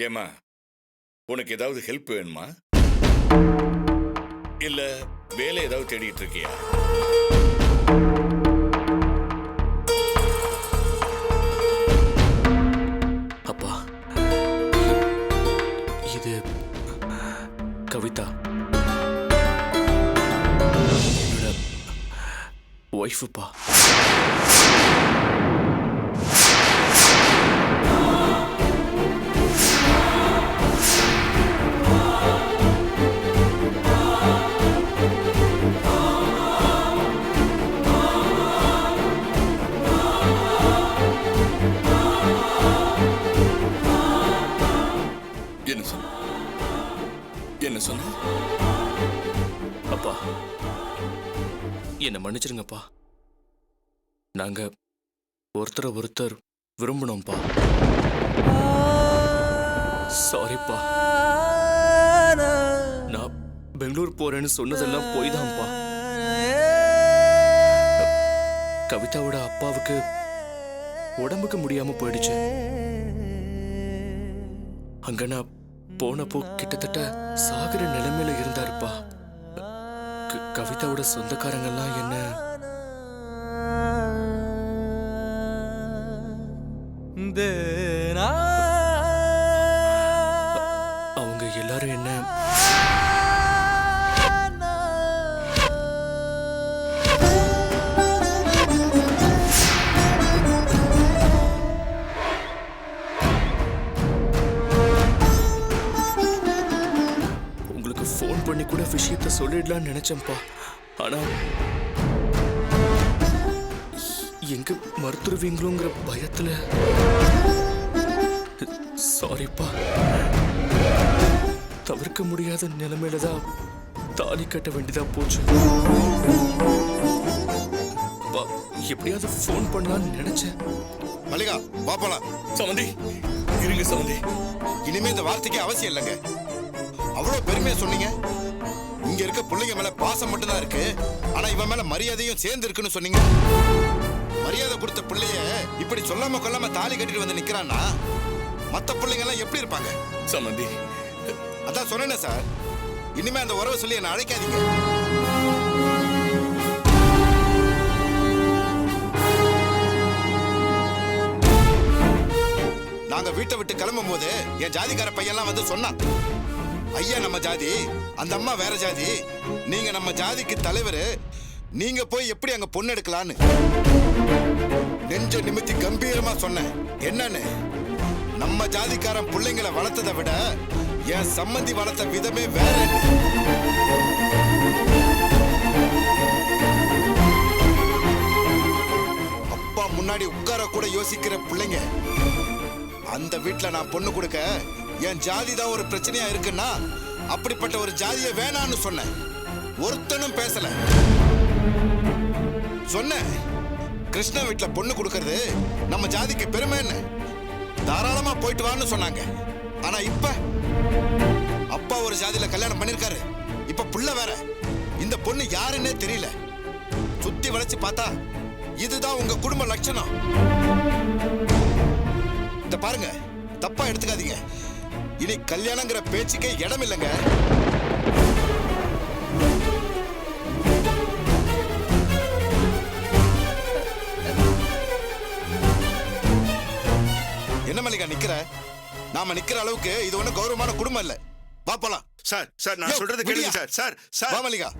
ஏம்மா, உனக்கு ஏதாவது ஹெல்ப் வேணுமா? இல்ல வேலை ஏதாவது தேடிட்டு இருக்கியா? அப்பா, இது கவிதா, என்னோட ஒய்ஃபுப்பா. என்ன சொன்ன? அப்பா, என்னை மன்னிச்சிருங்கப்பா. நாங்க ஒருத்தரை ஒருத்தர் விரும்பணும்ப்பா. சாரிப்பா. நான் பெங்களூர் போறேன்னு சொன்னதெல்லாம் போய் தான்ப்பா. கவிதாவோட அப்பாவுக்கு உடம்புக்கு முடியாம போயிடுச்சு. அங்க நான் போனப்போ கிட்டத்தட்ட சாகர நிலைமையில இருந்தாருப்பா. கவிதாவோட சொந்தக்காரங்கெல்லாம் என்ன அவங்க எல்லாரும் என்ன ஃபோன் பண்ணி கூட விஷயத்த சொல்லிடலான்னு நினைச்சேன்ப்பா. ஆனா எங்க மறுத்துருவீங்களோங்கிற பயத்துல. சாரிப்பா. தவிர்க்க முடியாத நிலைமையில தான் தாலி கட்ட வேண்டியதா போச்சு. எப்படியாவது ஃபோன் பண்ணலாம்னு நினைச்சேன். மல்லிகா, வா போலாம். சமந்தி, இருங்க சமந்தி. இனிமே இந்த வார்த்தைக்கு அவசியம் இல்லைங்க. அவ்வளவு பெருமையா சொன்னீங்க. இங்க இருக்க பிள்ளைங்க மேல பாசம் மட்டும்தான் இருக்கு, ஆனா இவன் மேல மரியாதையும் சேர்ந்து இருக்குன்னு சொன்னீங்க. மரியாதை கொடுத்த பிள்ளைய இப்படி சொல்லாம கொல்லாம தாலி கட்டிட்டு வந்து நிக்கிறான்னா மத்த பிள்ளைங்க எல்லாம் எப்படி இருப்பாங்க? சமந்தி, அதான் சொன்னேன் சார். இனிமே அந்த உறவை சொல்லி என்ன அழைக்காதீங்க. நாங்க வீட்டை விட்டு கிளம்பும் போது என் ஜாதிக்கார பையன்லாம் வந்து சொன்னான், ஐயா நம்ம ஜாதி, அந்த அம்மா வேற ஜாதி, நீங்க நம்ம ஜாதிக்கு தலைவர், நீங்க போய் எப்படி அங்க பொண்ணு எடுக்கலான்னு. நெஞ்ச நிமித்தி கம்பீரமா சொன்னேன். என்னன்னு, நம்ம ஜாதிக்காரன் பிள்ளைங்களை வளர்த்ததை விட என் சம்மந்தி வளர்த்த விதமே வேற. அப்பா முன்னாடி உட்கார கூட யோசிக்கிற பிள்ளைங்க. அந்த வீட்டுல நான் பொண்ணு கொடுக்க என் ஜாதி தான் ஒரு பிரச்சனையா இருக்குன்னா அப்படிப்பட்ட ஒரு ஜாதியை வேணான்னு சொன்னேன். ஒருத்தனும் பேசல. சொன்னேன், கிருஷ்ணா வீட்டுல பொண்ணு கொடுக்கறது நம்ம ஜாதிக்கு பெருமைன்னு. தாராளமா போயிட்டு வான்னு சொன்னாங்க. ஆனா இப்ப அப்பா ஒரு ஜாதியில கல்யாணம் பண்ணிருக்காரு, இப்ப புள்ள வேற. இந்த பொண்ணு யாருன்னே தெரியல. சுத்தி வளைச்சு பார்த்தா இதுதான் உங்க குடும்ப லட்சணம். இத பாருங்க, தப்பா எடுத்துக்காதீங்க. இனி கல்யாணங்கிற பேச்சுக்கே இடம் இல்லைங்க. என்ன மல்லிகா நிக்கிற? நாம நிக்கிற அளவுக்கு இது ஒண்ணு கௌரவமான குடும்பம் இல்ல. வா போலாம். சார் சார் நான் சொல்றது கேளுங்க சார். சார் சார் வா மல்லிகா.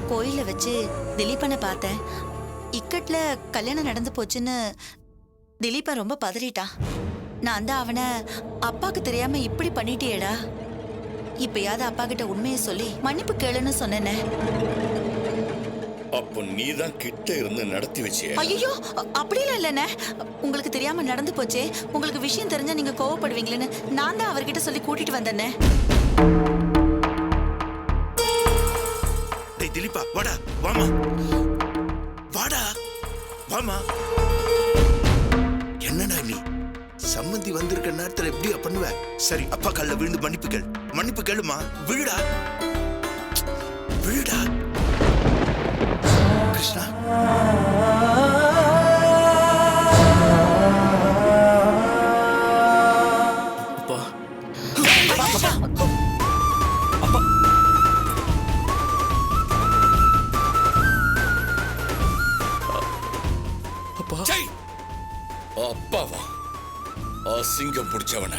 கோயில வச்சு திலீபனை பார்த்தேன். இக்கட்ல கல்யாணம் நடந்து போச்சுன்னு திலீபன் ரொம்ப பதறிட்டான். நான் தான் அவனை அப்பாக்கு தெரியாம இப்படி பண்ணிட்டியேடா, இப்பயாவது அப்பா கிட்ட உண்மையை சொல்லி மன்னிப்பு கேளுன்னு சொன்னேனே. அப்போ நீதான் கிட்ட இருந்து நடத்தி வச்சியே? ஐயோ, அப்படிலாம் இல்லைண்ணே. உங்களுக்கு தெரியாம நடந்து போச்சே, உங்களுக்கு விஷயம் தெரிஞ்சா நீங்க கோவப்படுவீங்களேன்னு நான் தான் அவர்கிட்ட சொல்லி கூட்டிட்டு வந்தேனே. திலீபா வாடா, வாமா வாடா, வாமா. சம்மந்தி வந்திருக்க நேரத்துல எப்படியா பண்ணுவ? சரி, அப்பா கால்ல விழுந்து மன்னிப்பு கேளுமா. விழுடா விழுடா. கிருஷ்ணா, அப்பா அப்பா சை அப்பாவா அசிங்கம் பிடிச்சவன.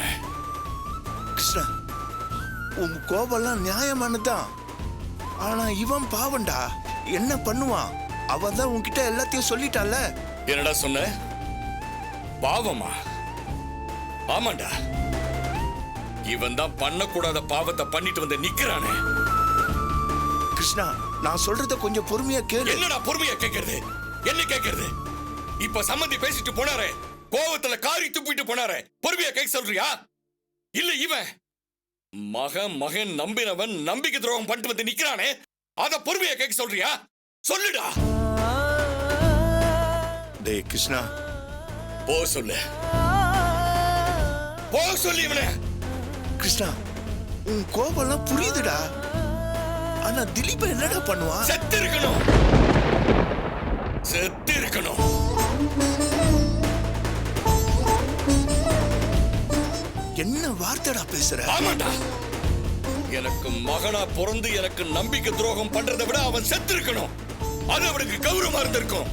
கிருஷ்ணா, உன் கோபம்லாம் நியாயமானதுதான். ஆனா இவன் பாவண்டா. என்ன பண்ணுவான்? அவன் தான் உன்கிட்ட எல்லாத்தையும் சொல்லிட்டான்ல. என்னடா சொன்ன? பாவமா? ஆமாண்டா, இவன் தான் பண்ணக்கூடாத பாவத்தை பண்ணிட்டு வந்து நிக்கிறானே. கிருஷ்ணா, நான் சொல்றத கொஞ்சம் பொறுமையா கேளு. என்னடா பொறுமையா கேக்குறது? என்ன கேக்குறது? இப்ப சம்மந்தி பேசிட்டு போனாரே, கோவத்துல காரி துப்பிட்டு போனாரே, பொறுமையா கேட்க சொல்றியா? இல்ல இவன் மகன் நம்பினவன் நம்பிக்கை துரோகம் பண்ணிட்டு வந்து நிக்கிறானே, அத பொறுமையா கேட்க சொல்றியா? சொல்லுடா. டேய் கிருஷ்ணா, போ சொல்லு, போ சொல்லு இவனை. கிருஷ்ணா, உன் கோபம்லாம் புரியுதுடா. ஆனா திலீப் என்னடா பண்ணுவான்? செத்து இருக்கணும், செத்து இருக்கணும். என்ன வார்த்தைடா பேசுற? ஆமாண்டா, எனக்கு மகனா பிறந்து எனக்கு நம்பிக்கை துரோகம் பண்றதை விட அவன் செத்து இருக்கணும். அது அவனுக்கு கௌரவமா இருந்திருக்கும்.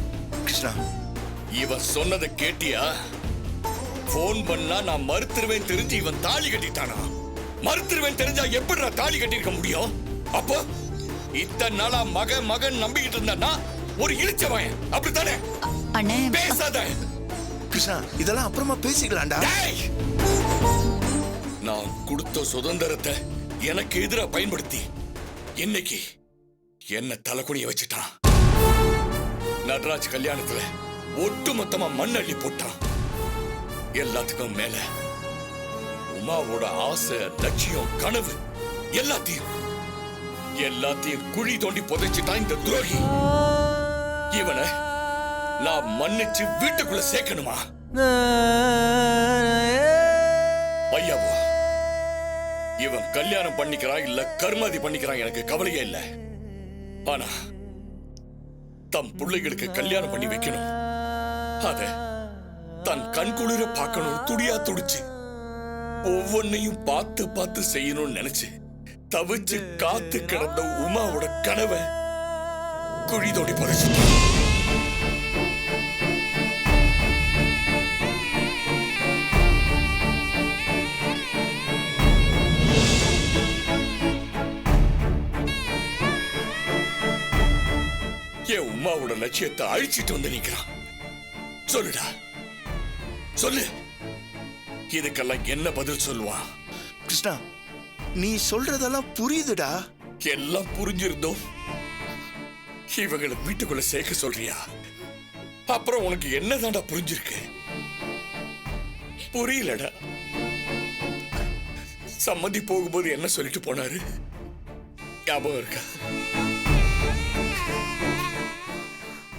கிருஷ்ணா, இவன் சொன்னதை கேட்டியா? போன் பண்ணா நான் மறுத்துருவேன் தெரிஞ்சு இவன் தாலி கட்டிட்டானா? மறுத்துருவேன் தெரிஞ்சா எப்படி தாலி கட்டிருக்க முடியும்? அப்போ இத்தனை நாளா மகன் நம்பிக்கிட்டு இருந்தானா ஒரு இழிச்சவன், அப்படித்தானே? அண்ணே, பேசாத. கிருஷ்ணா, இதெல்லாம் அப்புறமா பேசிக்கலாம்டா. டேய்! நான் கொடுத்த சுதந்திரத்தை எனக்கு எதிரா பயன்படுத்தி இன்னைக்கு என்ன தலைக்குனிய வச்சுட்டான். நடராஜ் கல்யாணத்துல ஒட்டுமொத்தமா மண்ணள்ளி போட்டான். எல்லாத்துக்கும் மேல உமாவோட ஆசை, லட்சியம், கனவு எல்லாத்தையும் குழி தோண்டி புதைச்சிட்டான் இந்த துரோகி. இவனை நான் மன்னிச்சு வீட்டுக்குள்ள சேர்க்கணுமா? ஐயாவோ, இவன் கல்யாணம் பண்ணிக்கிறான் இல்ல கர்மாதி பண்ணிக்கிறான் எனக்கு கவலையே இல்ல. ஆனா தம் பிள்ளைகளுக்கு கல்யாணம் பண்ணி வைக்கணும். அத தன் கண்குளிர பார்க்கணும். துடியா துடிச்சு ஒவ்வொன்னையும் பார்த்து பார்த்து செய்யணும்னு நினைச்சு தவிச்சு காத்து கிடந்த உமாவோட கனவை குழி தோண்டி புதைச்சிட்டான். என் உமாவோட லட்சியத்தை அழிச்சிட்டு வந்து நிக்கிறான். சொல்லுடா, சொல்லு. இதுக்கெல்லாம் என்ன பதில் சொல்லுவான்? கிருஷ்ணா, நீ சொல்றதெல்லாம் புரியுதுடா. எல்லாம் புரிஞ்சிருந்தோம் இவங்களை வீட்டுக்குள்ள சேர்க்க சொல்றியா? அப்புறம் உனக்கு என்னதான்டா புரிஞ்சிருக்கு? புரியலடா. சம்மதி போகும்போது என்ன சொல்லிட்டு போனாரு ஞாபகம் இருக்கா?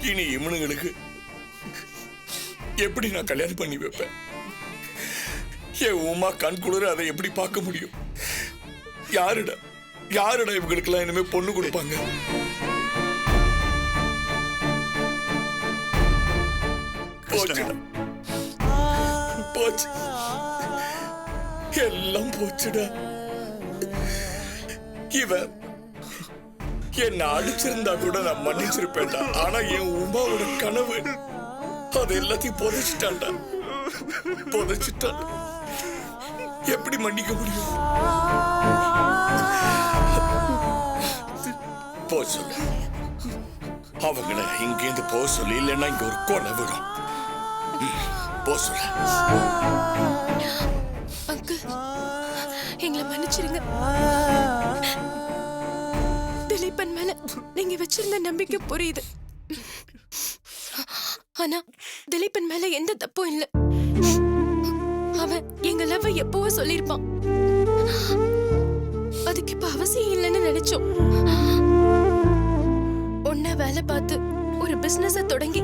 இனி இவனுங்களுக்கு எப்படி நான் கல்யாணம் பண்ணி வைப்பேன்? என் உமா கண் குளிர அதை எப்படி பார்க்க முடியும்? யாருடா இவங்களுக்கு எல்லாம் இனிமே பொண்ணு கொடுப்பாங்க? போச்சுடா, போச்சு, எல்லாம் போச்சுடா. இவன் என்ன அடிச்சிருந்தா கூட நான் மன்னிச்சிருப்பேன்டா. ஆனா என் உமாவோட கனவு அது எல்லாத்தையும் புதைச்சிட்டான்டா, புதைச்சிட்டான். எப்படி மன்னிக்க முடியும்? போ சொல்லு, அவங்கள இங்கேருந்து போக சொல்லி, இல்லைன்னா இங்க ஒரு கொலை விடும். போ சொல்லு. அங்கிள், எங்களை மன்னிச்சிருங்க. திலீபன் மேல நீங்க வச்சிருந்த நம்பிக்கை புரியுது. ஆனா திலீபன் மேல எந்த தப்பும் இல்ல. அவன் எங்க லவ் எப்பவோ சொல்லிருப்பான். அதுக்கு இப்ப அவசியம் இல்லைன்னு நினைச்சோம். ஒன்ன வேலை பார்த்து ஒரு பிசினஸ தொடங்கி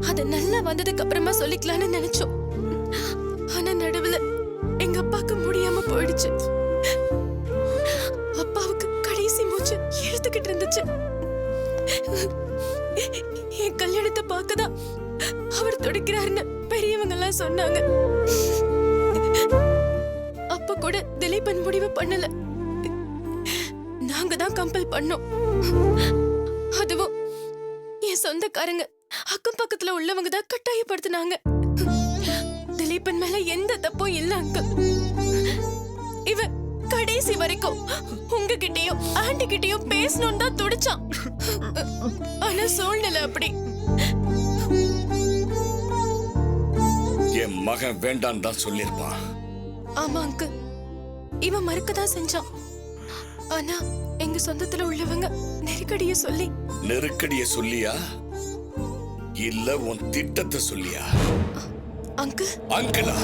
அது நல்லா வந்ததுக்கு அப்புறமா சொல்லிக்கலாம்னு நினைச்சோம். ஆனா போயிடுச்சு. அப்பாவுக்கு கடைசி மூச்சு இழுத்துக்கிட்டு இருந்துச்சு. என் கல்யாணத்தை பார்க்கதான் அவர் துடிக்கிறாருன்னு பெரியவங்க எல்லாம் சொன்னாங்க. அப்ப கூட திலீபன் முடிவு பண்ணல. நாங்க தான் கம்பல் பண்ணோம். அதுவும் என் சொந்தக்காரங்க அக்கம் பக்கத்துல உள்ளவங்க தான் கட்டாயப்படுத்தினாங்க. திலீபன் மேல எந்த தப்பும் இல்ல அங்கிள். இவன் கடைசி வரைக்கும் உங்ககிட்டயும் ஆண்டி கிட்டயும் பேசணும் தான் துடிச்சான். ஆனா சூழ்நிலை அப்படி. என் மகன் வேண்டான்னு தான் சொல்லிருப்பான். ஆமா அங்கிள், இவன் மறுக்கதான் செஞ்சான். ஆனா எங்க சொந்தத்துல உள்ளவங்க நெருக்கடிய சொல்லியா இல்ல உன் திட்டத்தை சொல்லியா? அங்கிள். அங்கிளா?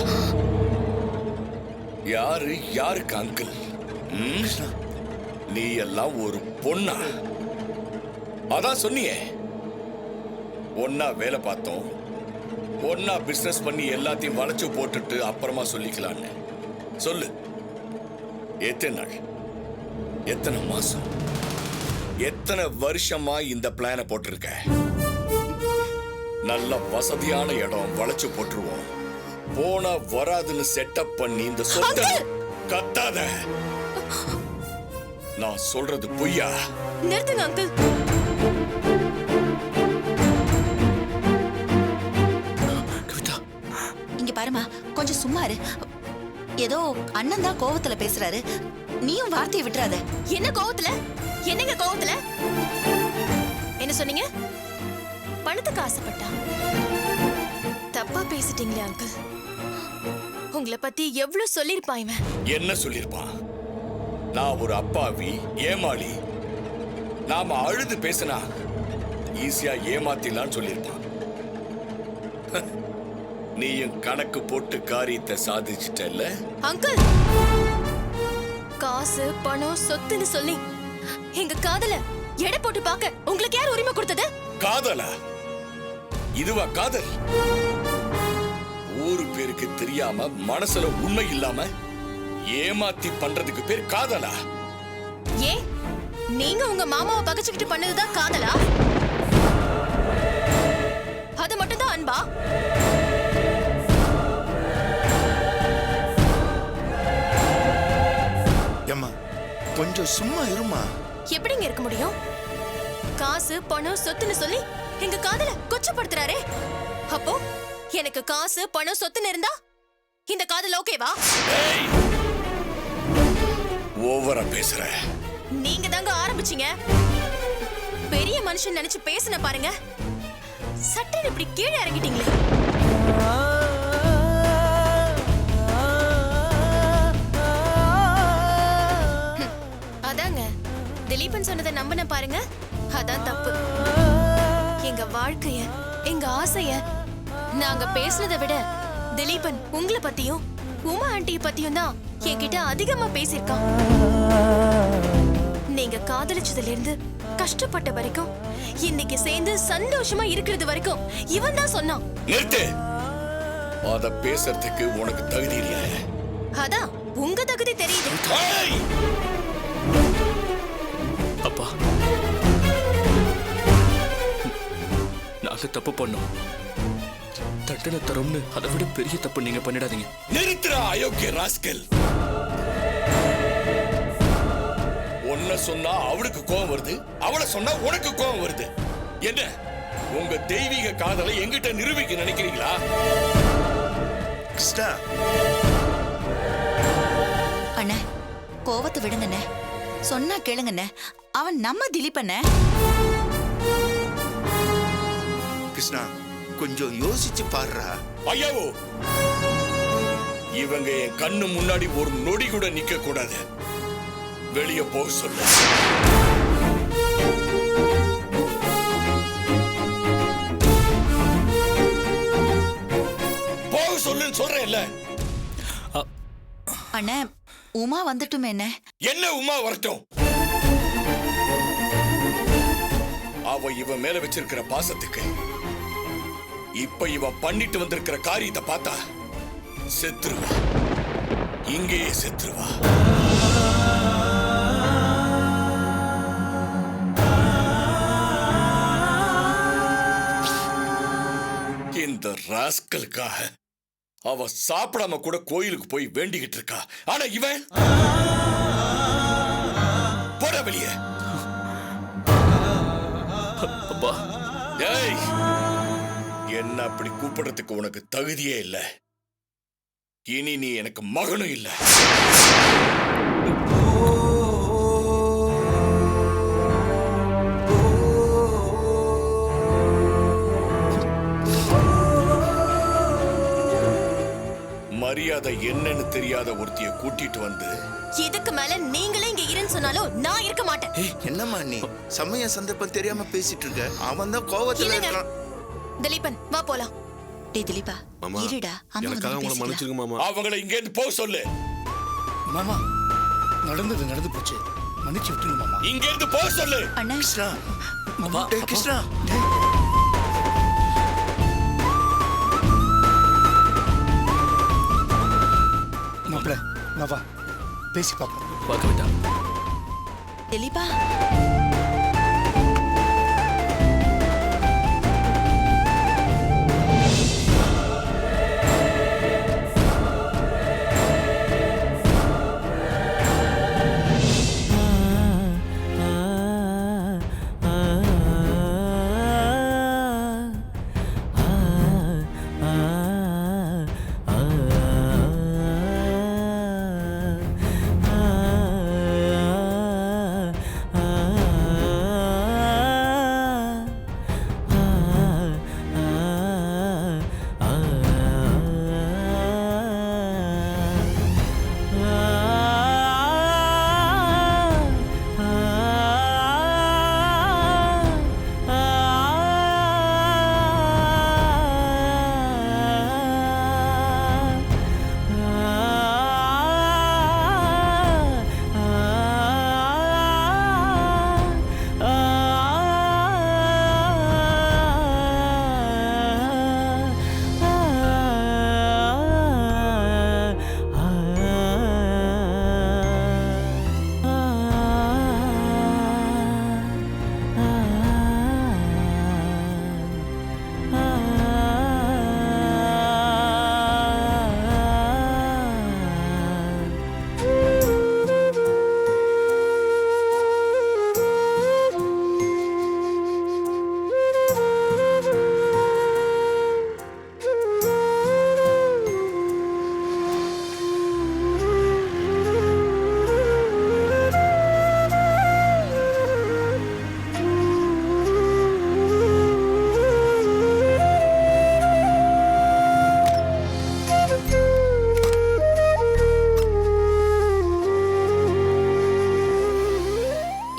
யாருக்கு அங்கிள்? நீ எல்லாம் ஒரு பொண்ணா? அதான் சொன்னியே, ஒன்னா வேலை பார்த்தோம், ஒன்னா பிசினஸ் பண்ணி எல்லாத்தையும் வளைச்சு போட்டுட்டு அப்புறமா சொல்லிக்கலான்னு. சொல்லு, எத்தனை நாள், எத்தனை மாசம், எத்தனை வருஷமா இந்த பிளான போட்டிருக்க? நல்ல வசதியான இடம் வளைச்சு போட்டுருவோம், போனா வராதுன்னு செட்டப் பண்ணி இந்த சொத்தை. கத்தாத, நான் சொல்றது பொய்யா? நிறுத்துங்க அங்கிள். கவிதா, இங்க பாருமா, கொஞ்சம் சும்மா இரு. ஏதோ அண்ணன் தான் கோவத்துல பேசுறாரு, நீயும் வார்த்தையை விட்டுறாத. என்ன கோவத்துல? என்னங்க கோவத்துல? என்ன சொன்னீங்க? பணத்துக்கு ஆசைப்பட்டா? தப்பா பேசிட்டீங்களே அங்கிள். உங்களை பத்தி எவ்வளவு சொல்லிருப்பான் இவன். என்ன சொல்லிருப்பான்? நான் ஒரு அப்பாவி ஏமாளி, நாம அழுது பேசினா ஈஸியா ஏமாத்திலான்னு சொல்லிருப்பான். நீயும் கணக்கு போட்டு காரியத்தை சாதிச்சிட்டல்ல அங்கிள். காசு பணம் சொத்துன்னு சொல்லி எங்க காதல எடை போட்டு பார்க்க உங்களுக்கு யார் உரிமை கொடுத்தது? காதலா? இதுவா காதல்? ஊரு பேருக்கு தெரியாம மனசுல உண்மை இல்லாம ஏமாத்தி பண்றதுக்கு பேர் காதலா? ஏன் நீங்க உங்க மாமாவை பகைச்சுக்கிட்டு பண்ணதுதான் காதலா? அது மட்டும் தான் அன்பா? ஏம்மா கொஞ்சம் சும்மா இருமா. எப்படிங்க இருக்க முடியும்? காசு பணம் சொத்துன்னு சொல்லி எங்க காதல கொச்சப்படுத்துறாரே. அப்போ எனக்கு காசு பணம் சொத்துன்னு இருந்தா இந்த காதல் ஓகேவா? ஓவரா பேசுற. நீங்க தாங்க ஆரம்பிச்சீங்க. பெரிய மனுஷன் நினைச்சு பேசுன பாருங்க, சட்டை இப்படி கீழே இறங்கிட்டீங்களே. அதாங்க திலீபன் சொன்னதை நம்பின பாருங்க, அதான் தப்பு. எங்க வாழ்க்கைய எங்க ஆசைய நாங்க பேசுனதை விட திலீபன் உங்களை பத்தியும் உமா ஆண்டிய பத்தியும் தான் என்கிட்ட அதிகமா பேசியிருக்கான். நீங்க காதலிச்சதுல இருந்து கஷ்டப்பட்ட வரைக்கும், இன்னைக்கு சேர்ந்து சந்தோஷமா இருக்கிறது வரைக்கும் இவன் தான் சொன்னான். நிறுத்து. அத பேசுறதுக்கு உனக்கு தகுதி இல்ல. அதான் உங்க தகுதி தெரியுது. அப்பா, நாங்க தப்பு பண்ணோம், தண்டனை தரோம்னு அதை விட பெரிய தப்பு நீங்க பண்ணிடாதீங்க. நிறுத்துறா அயோக்கிய ராஸ்கல். உன்னை சொன்னா அவளுக்கு கோவம் வருது, அவளை சொன்னா உனக்கு கோவம் வருது. என்ன உங்க தெய்வீக காதலை எங்கிட்ட நிரூபிக்க நினைக்கிறீங்களா? கிருஷ்ணா, அண்ணே கோவத்தை விடுங்கண்ணே, சொன்னா கேளுங்கண்ணே. அவன் நம்ம திலீபண்ணே. கிருஷ்ணா கொஞ்சம் யோசிச்சு பாருடா. ஐயாவோ, இவங்க என் கண்ணு முன்னாடி ஒரு நொடி கூட நிக்க கூடாது. வெளியே போக சொல்லு. போக சொல்லுன்னு சொல்றேன்ல. அண்ணே உமா வந்துட்டுமே. என்ன உமா வரட்டும்? அவ இவன் மேல வச்சிருக்கிற பாசத்துக்கு இப்ப இவன் பண்ணிட்டு வந்திருக்கிற காரியத்தை பார்த்தா செத்துருவா. இங்கேயே செத்துருவா. இந்த ராஸ்கலுக்காக அவ சாப்பிடாம கூட கோயிலுக்கு போய் வேண்டிக்கிட்டு இருக்கா. ஆனா இவன் போட வெளியே. அப்பா ஏய், என்ன அப்படி கூப்பிடுறதுக்கு உனக்கு தகுதியே இல்லை. இனி நீ எனக்கு மகனும் இல்லை. மரியாதை என்னன்னு தெரியாத ஒருத்திய கூட்டிட்டு வந்து இதுக்கு மேல நீங்களே இங்க இருன்னு சொன்னாலும் நான் இருக்க மாட்டேன். என்னம்மா நீ சமய சந்தர்ப்பம் தெரியாம பேசிட்டு இருக்க? அவன் தான் கோவத்துல இல்லைங்க. இருக்கான். திலீபன் வா போலாம். டேய் திலீபா, மாமா, இருடா, அம்மா எனக்காக வந்து உங்களை பேசிக்கலாம். மன்னிச்சிருங்க மாமா. அவங்கள இங்க இருந்து போக சொல்லு. மாமா, நடந்தது நடந்து போச்சு, மன்னிச்சு விட்டுருங்க மாமா. இங்க இருந்து போக சொல்லு. அண்ணா, கிருஷ்ணா, மாமா, டேய் கிருஷ்ணா, மாப்பிள, வா பேசி பார்ப்போம். வா கவிதா. திலீபா,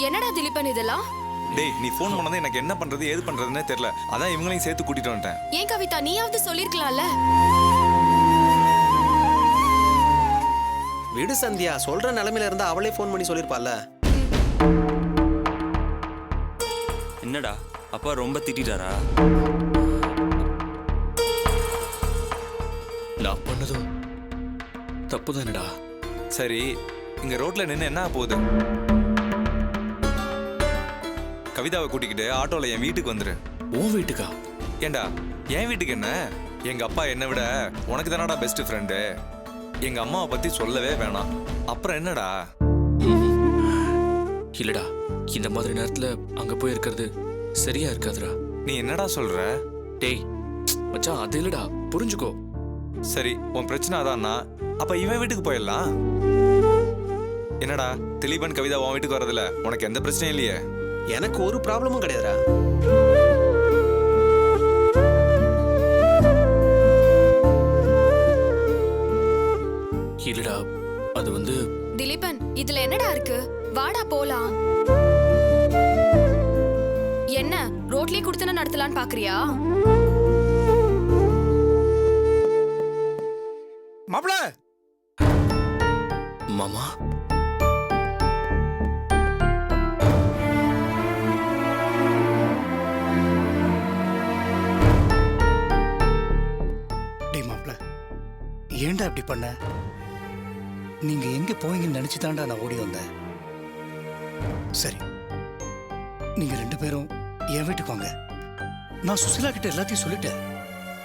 என்னடா திலீபன் இதெல்லாம்? டேய், நீ ஃபோன் பண்ணது எனக்கு என்ன பண்றது ஏது பண்றதுன்னே தெரியல. அதான் இவங்களையும் சேர்த்து கூட்டிட்டு வந்துட்டேன். ஏன் கவிதா, நீயாவது சொல்லிருக்கலாம்ல. விடு சந்தியா, சொல்ற நிலைமையில இருந்தா அவளே ஃபோன் பண்ணி சொல்லிருப்பால. என்னடா அப்பா ரொம்ப திட்டாரா? நான் பண்ணதும் தப்பு தானடா. சரி, இங்க ரோட்ல நின்று என்ன போகுது? கவிதாவை கூட்டிக்கிட்டு ஆட்டோல என் வீட்டுக்கு வந்துரு. உன் வீட்டுக்கா? ஏண்டா, என் வீட்டுக்கு என்ன? எங்க அப்பா என்னை விட உனக்கு தானடா பெஸ்ட் ஃப்ரெண்டு. எங்க அம்மாவை பத்தி சொல்லவே வேணாம். அப்புறம் என்னடா? இல்லடா, இந்த மாதிரி நேரத்துல அங்க போய் இருக்கிறது சரியா இருக்காதுடா. நீ என்னடா சொல்ற? டேய் மச்சான், அது இல்லடா, புரிஞ்சுக்கோ. சரி, உன் பிரச்சனை அதான்னா அப்ப இவன் வீட்டுக்கு போயிடலாம். என்னடா, திலீபன் கவிதா உன் வீட்டுக்கு வரதுல உனக்கு எந்த பிரச்சனையும் இல்லையே? எனக்கு ஒரு ப்ராப்ளமும் கிடையாதுடா. இல்லடா, அது வந்து திலீபன், இதுல என்னடா இருக்கு? வாடா போலாம். என்ன ரோட்லயே குடுத்தன நடத்தலான்னு பாக்குறியா? மாப்பிள, மாமா, டேய் மாப்பிள, ஏன்டா இப்படி பண்ண? நீங்க எங்க போவீங்கன்னு நினைச்சுதான்டா நான் ஓடி வந்தேன். சரி, நீங்க 2 பேரும் என் வீட்டுக்கு வாங்க. நான் சுசிலா கிட்ட எல்லாத்தையும் சொல்லிட்டேன்.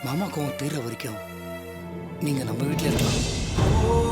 மாமா கோவம் தீர்ற வரைக்கும் நீங்க நம்ம வீட்டுல இருக்கலாம்.